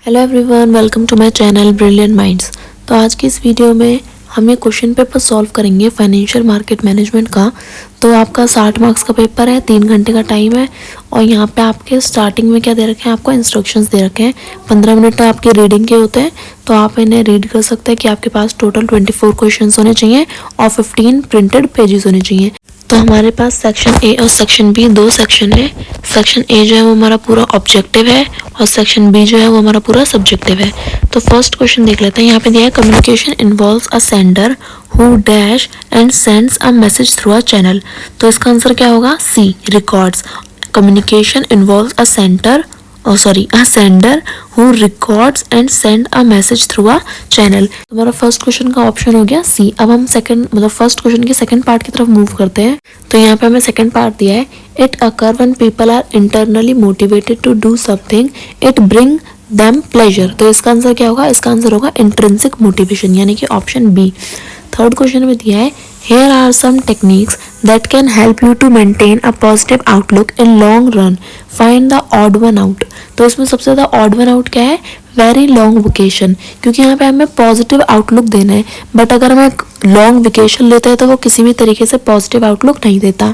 Hello everyone, welcome to my channel brilliant minds. तो आज की इस वीडियो में हम ये क्वेश्चन पेपर सॉल्व करेंगे फाइनेंशियल मार्केट मैनेजमेंट का। तो आपका 60 मार्क्स का पेपर है, 3 घंटे का टाइम है और यहाँ पे आपके स्टार्टिंग में क्या दे रखे हैं, आपको इंस्ट्रक्शंस दे रखे हैं। 15 मिनट तो आपके रीडिंग के होते हैं, तो आप इन्हें रीड कर सकते हैं कि आपके पास टोटल 24 क्वेश्चन होने चाहिए और 15 प्रिंटेड पेजेस होने चाहिए। तो हमारे पास सेक्शन ए और सेक्शन बी दो सेक्शन है। सेक्शन ए जो है वो हमारा पूरा ऑब्जेक्टिव है और सेक्शन बी जो है वो हमारा पूरा सब्जेक्टिव है। तो फर्स्ट क्वेश्चन देख लेते हैं। यहाँ पे दिया है communication involves a sender who dash and sends a message through a channel. तो इसका आंसर क्या होगा? C, records. Communication involves a sender who records and send a message through a channel। हमारा फर्स्ट क्वेश्चन का option हो गया सी। अब हम फर्स्ट क्वेश्चन के सेकंड पार्ट की तरफ मूव करते हैं। तो यहाँ पे हमें सेकंड पार्ट दिया है, it occur when people are internally motivated to do something it bring them pleasure. तो इसका आंसर क्या होगा? इसका आंसर होगा इंट्रिंसिक मोटिवेशन, यानी कि ऑप्शन बी। थर्ड क्वेश्चन में दिया है, here are some techniques that can help you to maintain a positive outlook in long run, find the odd one out। तो इसमें सबसे ज़्यादा ऑड वन आउट क्या है? वेरी लॉन्ग वेकेशन, क्योंकि यहाँ पे हमें पॉजिटिव आउटलुक देना है, बट अगर हमें लॉन्ग वेकेशन लेते हैं तो वो किसी भी तरीके से पॉजिटिव आउटलुक नहीं देता।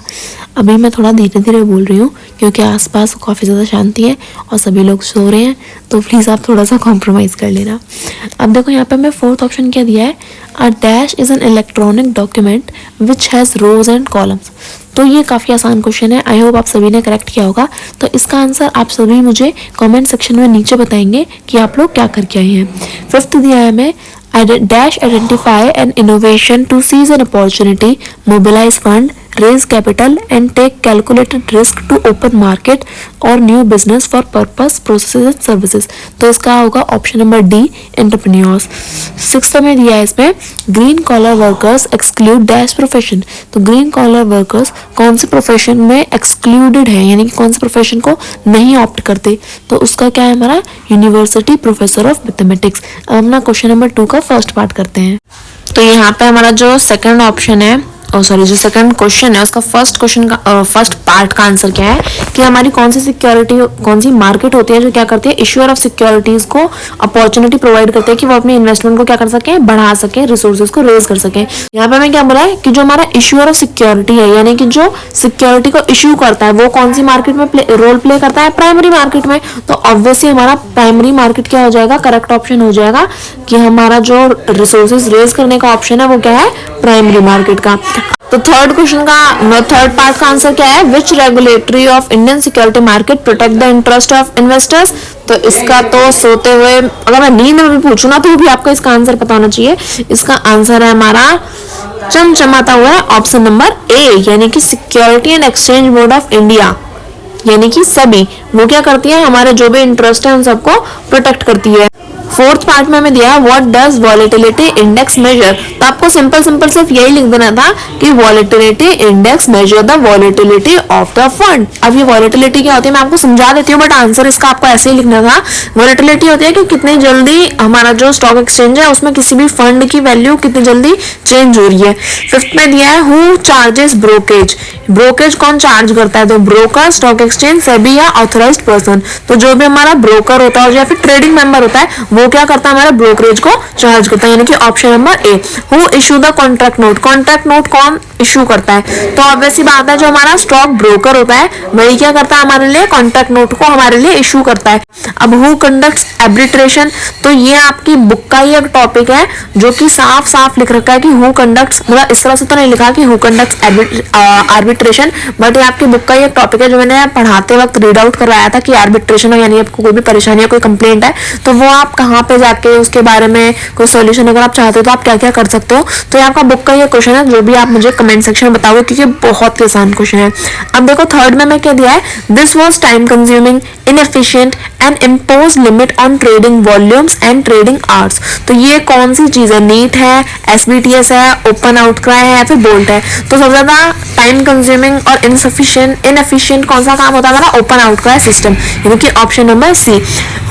अभी मैं थोड़ा धीरे धीरे बोल रही हूँ क्योंकि आसपास काफ़ी ज़्यादा शांति है और सभी लोग सो रहे हैं, तो प्लीज़ आप थोड़ा सा कॉम्प्रोमाइज़ कर लेना। अब देखो यहाँ पे हमें फोर्थ ऑप्शन क्या दिया है, a dash is an electronic document which has rows and columns. तो ये काफ़ी आसान क्वेश्चन है, आई होप आप सभी ने करेक्ट किया होगा। तो इसका आंसर आप सभी मुझे कमेंट सेक्शन में नीचे बताएंगे कि आप लोग क्या करके आए हैं। फिफ्थ दिया है हमें, dash identify an innovation to seize an opportunity, mobilise fund, raise capital and take calculated risk to open market or new business for purpose processes and services। तो इसका होगा option number D, entrepreneurs. Sixth में दिया है इसमें, green collar workers exclude dash profession. तो green collar workers कौन से प्रोफेशन में एक्सक्लूडेड है, यानी कि कौन से प्रोफेशन को नहीं ऑप्ट करते? तो उसका क्या है हमारा? University professor of mathematics. अब हम ना क्वेश्चन नंबर 2 का फर्स्ट पार्ट करते हैं। तो यहाँ पे हमारा जो सेकंड ऑप्शन है, जो सेकंड क्वेश्चन है उसका फर्स्ट पार्ट का आंसर क्या है कि हमारी कौन सी मार्केट होती है जो क्या करती है, इश्यूअर ऑफ सिक्योरिटीज को अपॉर्चुनिटी प्रोवाइड करते हैं कि वो अपने इन्वेस्टमेंट को क्या कर सके, बढ़ा सके, रिसोर्सेज को रेज कर सके। यहाँ पे हमें क्या बोला है कि जो हमारा इश्यूअर ऑफ सिक्योरिटी है, यानी कि जो सिक्योरिटी को इश्यू करता है, वो कौन सी मार्केट में रोल प्ले करता है? प्राइमरी मार्केट में। तो ऑब्वियसली हमारा प्राइमरी मार्केट क्या हो जाएगा? करेक्ट ऑप्शन हो जाएगा कि हमारा जो रिसोर्सेज रेज करने का ऑप्शन है वो क्या है? प्राइमरी मार्केट का। तो थर्ड पार्ट का आंसर क्या है? Which regulatory of Indian security market protect the interest of investors. तो इसका तो सोते हुए, अगर मैं नींद में भी पूछूं ना तो भी आपको इसका आंसर पता होना चाहिए। इसका आंसर है हमारा चमचमाता हुआ ऑप्शन नंबर ए, यानी कि security and exchange board of India, यानी कि सभी वो क्या करती है, हमारे जो भी इंटरेस्ट है उन सबको प्रोटेक्ट करती है। फोर्थ पार्ट में हमें दिया what does volatility index major. तो आपको सिंपल सिर्फ यही लिख देना था कि volatility index measure the volatility of the fund. अब ये वॉलेटिलिटी क्या होती है मैं आपको समझा देती हूँ, बट आंसर इसका आपको ऐसे ही लिखना था। वॉलेटिलिटी होती है कि कितनी जल्दी हमारा जो स्टॉक एक्सचेंज है उसमें किसी भी फंड की वैल्यू कितनी जल्दी चेंज हो रही है। फिफ्थ में दिया है हु चार्जेस ब्रोकेज। ब्रोकेज कौन चार्ज करता है? तो ब्रोकर, स्टॉक एक्सचेंज, सेबी या ऑथराइज्ड पर्सन। तो जो भी हमारा ब्रोकर होता है या फिर ट्रेडिंग मेंबर होता है वो क्या करता है? हमारा ब्रोकरेज को चार्ज करता है, यानी कि option number A. Who issue the contract note. Contract note कौन इशू करता है? तो ऑब्वियसली बात है जो हमारा स्टॉक ब्रोकर होता है वही क्या करता है? हमारे लिए कॉन्ट्रैक्ट नोट को हमारे लिए इशू करता है। अब हु कंडक्ट्स आर्बिट्रेशन। तो ये आपकी बुक का ही एक टॉपिक है जो कि साफ लिख रखा है कि हु कंडक्ट्स, मतलब इस तरह से तो नहीं लिखा कि हु कंडक्ट्स आर्बिट्रेशन, बट ये आपकी बुक का ही एक टॉपिक है जो मैंने पढ़ाते वक्त रीड आउट करवाया था कि आर्बिट्रेशन हो, यानी आपको कोई भी परेशानी है, कोई कंप्लेंट है तो वो आप कहाँ पे जाके उसके बारे में कोई सॉल्यूशन अगर आप चाहते हो तो आप क्या क्या कर सकते हो। तो ये आपका बुक का ये क्वेश्चन है जो भी आप मुझे कमेंट सेक्शन में बताओगे क्योंकि बहुत ही आसान क्वेश्चन है। अब देखो थर्ड में मैं क्या दिया है, this was time consuming, inefficient and impose limit on trading volumes and trading hours. तो ये कौन सी चीज है? नीट है, एसबीटीएस है, ओपन आउटक्राई है या फिर बोल्ट है। तो सबसे ज्यादा टाइम कंज्यूमिंग और इनएफिशिएंट कौन सा काम होता है? हमारा ओपन आउटक्राई सिस्टम, यानी कि option number C.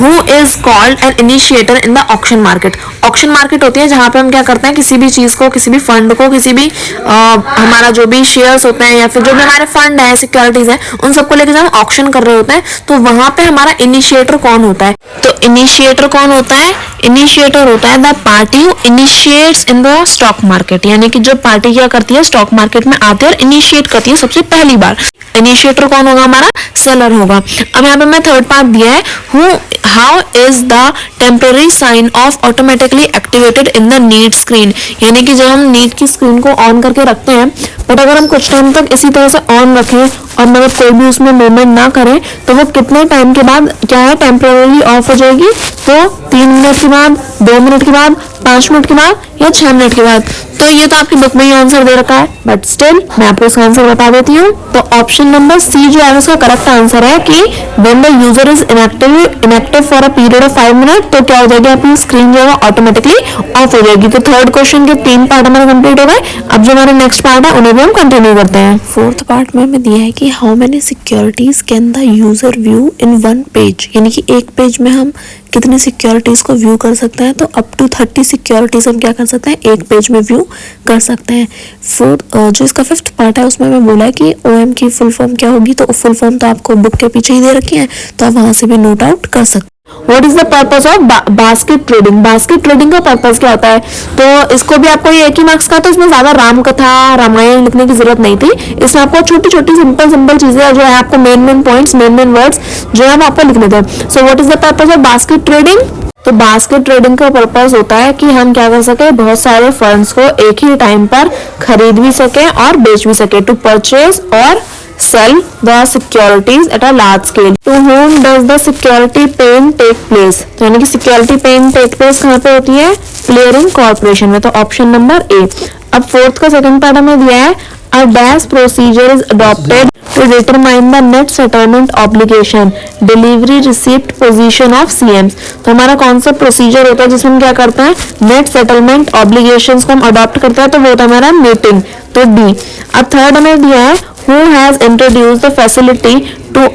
Who is called an initiator in the auction market. ऑक्शन मार्केट होती है जहाँ पे हम क्या करते हैं, किसी भी चीज को, किसी भी फंड को, किसी भी हमारा जो भी शेयर्स होते हैं या फिर जो भी हमारे फंड है, सिक्योरिटीज है, उन सबको लेकर जब हम ऑक्शन कर रहे होते हैं तो वहां पे हमारा इनिशिएटर कौन होता है? तो इनिशिएटर कौन होता है? इनिशिएटर होता है the party who initiates in the stock market, यानी कि जो पार्टी क्या करती है, स्टॉक मार्केट में आती है और इनिशिएट करती है सबसे पहली बार। इनिशिएटर कौन होगा? हमारा सेलर होगा। अब यहाँ पे मैं थर्ड पार्ट दिया है, how is the temporary sign off automatically activated in the need screen, यानी कि जब हम नीड की स्क्रीन को ऑन करके रखते हैं, बट अगर हम कुछ टाइम तक इसी तरह से ऑन रखें और मतलब कोई भी उसमें मूवमेंट ना करें तो वो कितने टाइम के बाद क्या है, टेम्पररी ऑफ हो जाएगी? तो 3 मिनट के बाद, 2 मिनट के बाद, 5 मिनट के बाद या 6 मिनट के बाद। तो ये तो आपकी बुक में ही आंसर दे रखा है, बट स्टिल मैं आपको इसका आंसर बता देती हूँ। तो ऑप्शन नंबर सी जो है उसका करेक्ट आंसर है कि when the user is inactive for a period of 5 minute, तो क्या हो जाएगी, आपकी स्क्रीन जो है ऑटोमेटिकली ऑफ हो जाएगी। तो थर्ड क्वेश्चन के 3 पार्ट हमारे कंप्लीट हो गए। अब जो हमारे नेक्स्ट पार्ट है उन्हें भी हम कंटिन्यू करते हैं। फोर्थ पार्ट में हमें दिया है कि how many securities can the user view in one page, यानी कि एक पेज में हम कितनी सिक्योरिटीज को व्यू कर सकते हैं। तो अप टू 30 सिक्योरिटीज हम क्या कर सकते हैं, एक पेज में व्यू कर सकते हैं। जो इसका फिफ्थ पार्ट है उसमें मैं बोला है कि OM की फुल फॉर्म क्या होगी, तो फुल फॉर्म तो आपको बुक के पीछे ही दे रखी है, तो आप वहां से भी नोट आउट कर सकते हैं। What is the purpose of basket trading? Basket trading का पर्पस क्या होता है? तो इसको भी आपको ये एक ही मार्क्स का, तो इसमें ज्यादा राम कथा, रामायण लिखने की जरूरत नहीं थी। इसमें आपको छोटी छोटी सिंपल चीजें जो है, आपको मेन पॉइंट्स, मेन वर्ड्स जो है आपको लिखने थे। So what is the purpose of basket trading? तो बास्केट ट्रेडिंग का पर्पस होता है कि हम क्या कर सके, बहुत सारे फंड्स को एक ही टाइम पर खरीद भी सके और बेच भी सके। टू परचेज और sell the securities at a large scale. To whom does the security paying take place? तो यानी कि security paying take place कहाँ पे होती है? Clearing corporation में। तो ऑप्शन नंबर ए। अब फोर्थ का सेकंड पार्ट हमें दिया है, a dash procedure is adopted to determine the net settlement obligation, delivery receipt position of CMs। तो हमारा कौन सा प्रोसीजर होता है जिसमें हम क्या करते हैं, नेट सेटलमेंट ऑब्लिगेशंस को हम अडॉप्ट करते हैं, तो वो होता है हमारा मीटिंग, तो डी। अब थर्ड हमें दिया है, who has introduced the facility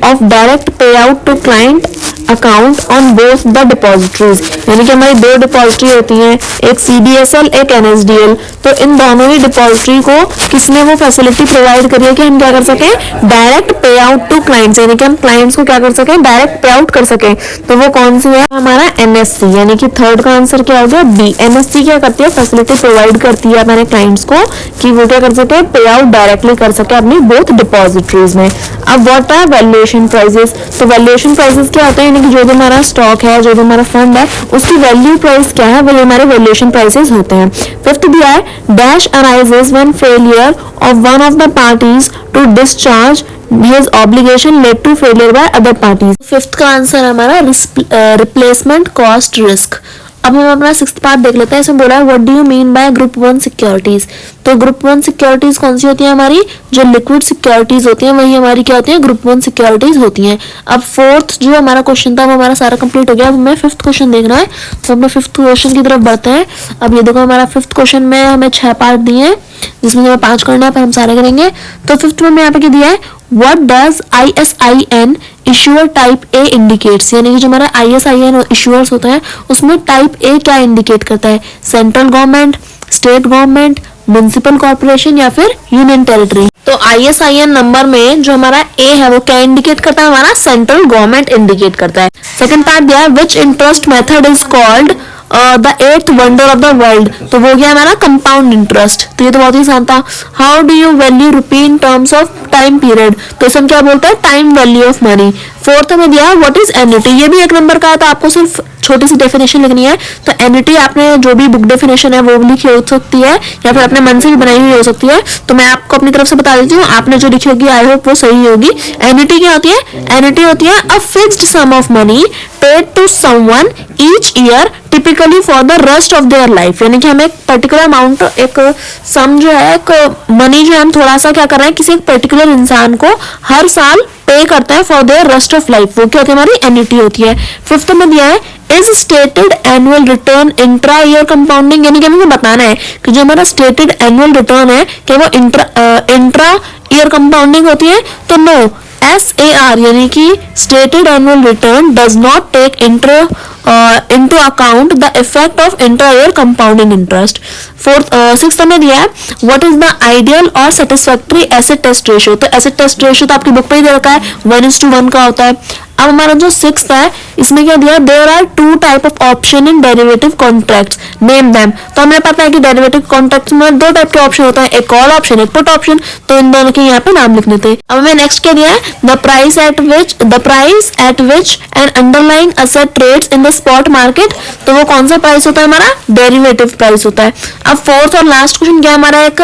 of direct payout to client account on both the depositories, यानी कि हमारी 2 डिपॉजिटरी होती हैं, एक CDSL एक NSDL। तो इन दोनों ही डिपॉजिटरी को किसने वो फैसिलिटी प्रोवाइड करी है कि हम क्या कर सकें, डायरेक्ट पे आउट टू क्लाइंट्स, यानी कि हम क्लाइंट्स को क्या कर सकें, डायरेक्ट पे आउट कर सकें। तो वो कौन सी है, हमारा NSC, यानी कि थर्ड का आंसर क्या हो गया, बी। NSC क्या करती है, फैसिलिटी प्रोवाइड करती है हमारे क्लाइंट्स को कि वो क्या कर सके, पे आउट डायरेक्टली कर सके अपनी बोथ डिपॉजिटरीज में। अब व्हाट आर वैल्यूएशन प्राइसेस? तो वैल्यूएशन प्राइसेस क्या होता है, यानी कि जो भी हमारा स्टॉक है, जो भी हमारा फंड है, उसकी वैल्यू प्राइस क्या है, वो हमारे वैल्यूएशन प्राइसेस होते हैं। फिफ्थ दिया है, dash arises when failure of one of the parties to discharge his obligation led to failure by other parties। Fifth का आंसर हमारा रिप्लेसमेंट कॉस्ट रिस्क। अब हम अपना सिक्स्थ पार्ट देख लेते हैं। इसमें बोला है what do you mean by group 1 securities. तो ग्रुप 1 सिक्योरिटीज कौन सी होती है, हमारी जो लिक्विड सिक्योरिटीज होती हैं वही हमारी क्या होती है, ग्रुप 1 सिक्योरिटीज होती हैं। अब फोर्थ जो हमारा क्वेश्चन था वो हमारा सारा कंप्लीट हो गया। अब हमें फिफ्थ क्वेश्चन देखना है, तो अपने फिफ्थ क्वेश्चन की तरफ बढ़ते हैं। अब ये देखो हमारा फिफ्थ क्वेश्चन में हमें 6 पार्ट दिए हैं जिसमें हमें 5 करना है, पर हम सारे करेंगे। तो फिफ्थ में यहाँ पे क्या दिया है, what does ISIN issuer type A indicates, यानी कि जो हमारा ISIN इश्यूअर्स होता है उसमें टाइप ए क्या इंडिकेट करता है, central government, state government, municipal corporation या फिर यूनियन टेरिटरी। तो ISIN नंबर में जो हमारा ए है वो क्या इंडिकेट करता है, हमारा सेंट्रल गवर्नमेंट इंडिकेट करता है। सेकंड पार्ट दिया है, which interest method is called the 8th wonder of the world. तो वो गया हमारा कंपाउंड इंटरेस्ट। तो ये तो बहुत ही आसान था। How do you value rupee in terms of time period, तो इसे हम क्या बोलते हैं, time value of money. Fourth में दिया व्हाट इज एन्युटी, ये भी 1 नंबर का है, तो आपको सिर्फ छोटी सी डेफिनेशन लिखनी है। तो एन्युटी आपने जो भी बुक डेफिनेशन है वो भी लिखी हो सकती है या फिर अपने मन से भी बनाई हुई हो सकती है। तो मैं आपको अपनी तरफ से बता देती हूँ, आपने जो लिखी होगी आई होप वो सही होगी। एन्युटी क्या होती है, एन्युटी होती है a fixed sum of money paid to someone each year typically for the rest of their life, यानी कि हमें एक पर्टिकुलर अमाउंट, एक सम जो है, एक मनी जो है हम थोड़ा सा क्या कर रहे हैं किसी एक पर्टिकुलर इंसान को हर साल पे करते हैं for their rest of life, वो क्या होती है, हमारी एन्युटी होती है। फिफ्थ में दिया है is stated annual return intra year compounding, यानी कि हमें बताना है कि जो हमारा स्टेटेड एनुअल रिटर्न है क्या वो इंट्रा ईयर कंपाउंडिंग होती है। तो नो, SAR यानी कि stated annual return does not take into account the effect of inter-year compounding interest. सिक्स्थ में दिया है what is the ideal or satisfactory asset test ratio. तो asset test ratio तो आपकी बुक पे ही दे रखा है 1:1 का होता है. अब हमारा जो सिक्स्थ है इसमें क्या दिया, there are two type of option in derivative contracts, name them. तो हमें पता है कि डेरिवेटिव कॉन्ट्रैक्ट्स में दो टाइप के ऑप्शन होता है, एक कॉल ऑप्शन एक पुट ऑप्शन. तो इन दोनों के यहाँ पे नाम लिखने थे. अब हमें नेक्स्ट क्या दिया है, the price at which an underlying asset trades in the spot market. तो वो कौन सा प्राइस होता है, हमारा डेरिवेटिव प्राइस होता है. अब फोर्थ और लास्ट क्वेश्चन क्या हमारा, एक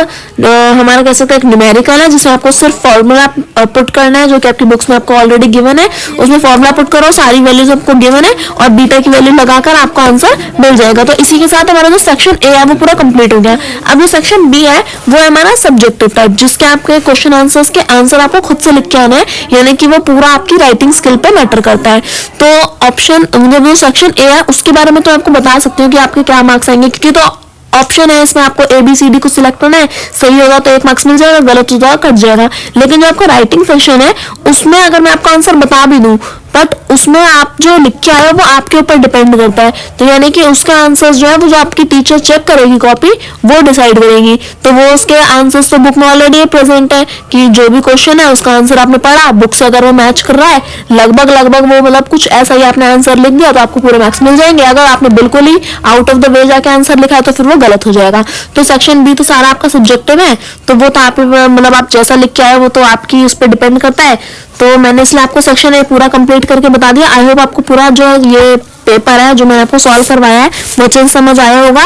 हमारा कह सकते हैं एक न्यूमेरिकल है जिसमें आपको सिर्फ फॉर्मूला पुट करना है, जो कि आपकी बुक्स में आपको ऑलरेडी गिवन है. उसमें फॉर्मूला पुट करो, सारी वैल्यूज आपको गिवन है और बीटा की वैल्यू लगाकर आपको आंसर मिल जाएगा. तो इसी के साथ हमारा जो सेक्शन ए है वो पूरा कंप्लीट हो गया. अब जो सेक्शन बी है वो है हमारा सब्जेक्टिव टाइप, जिसके आपके क्वेश्चन आंसर्स के आंसर आपको खुद से लिख के आना है, यानी कि वो पूरा आपकी राइटिंग स्किल पे मैटर करता है. तो ऑप्शन जब जो सेक्शन ए है उसके बारे में तो आपको बता सकती हूँ कि आपके क्या मार्क्स आएंगे, क्योंकि तो ऑप्शन है इसमें आपको ABCD को सिलेक्ट करना है, सही होगा तो 1 मार्क्स मिल जाएगा, गलत होगा कट जाएगा. लेकिन जो आपका राइटिंग सेक्शन है उसमें अगर मैं आपका आंसर बता भी दूं बट उसमें आप जो लिख के आए हो वो आपके ऊपर डिपेंड करता है. तो यानी कि उसका आंसर्स जो है वो जो आपकी टीचर चेक करेगी कॉपी वो डिसाइड करेगी. तो वो उसके आंसर्स तो बुक में ऑलरेडी प्रेजेंट है कि जो भी क्वेश्चन है उसका आंसर आपने पढ़ा, बुक से अगर वो मैच कर रहा है लगभग वो मतलब कुछ ऐसा ही आपने आंसर लिख दिया तो आपको पूरे मार्क्स मिल जाएंगे. अगर आपने बिल्कुल ही आउट ऑफ द वे जाके आंसर लिखा है तो फिर वो गलत हो जाएगा. तो सेक्शन बी तो सारा आपका सब्जेक्टिव है, तो वो तो आप मतलब आप जैसा लिख के आए वो तो आपकी उस पर डिपेंड करता है. तो मैंने इसलिए आपको सेक्शन ए पूरा कंप्लीट करके बता दिया. आई होप आपको पूरा जो ये पेपर है जो मैंने आपको सॉल्व करवाया है वो अच्छे से समझ आया होगा.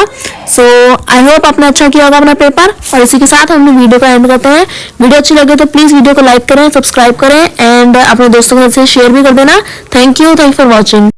सो आई होप आपने अच्छा किया होगा अपना पेपर. और इसी के साथ हम वीडियो को एंड करते हैं. वीडियो अच्छी लगे तो प्लीज वीडियो को लाइक करें, सब्सक्राइब करें एंड अपने दोस्तों के साथ शेयर भी कर देना. Thank you for watching.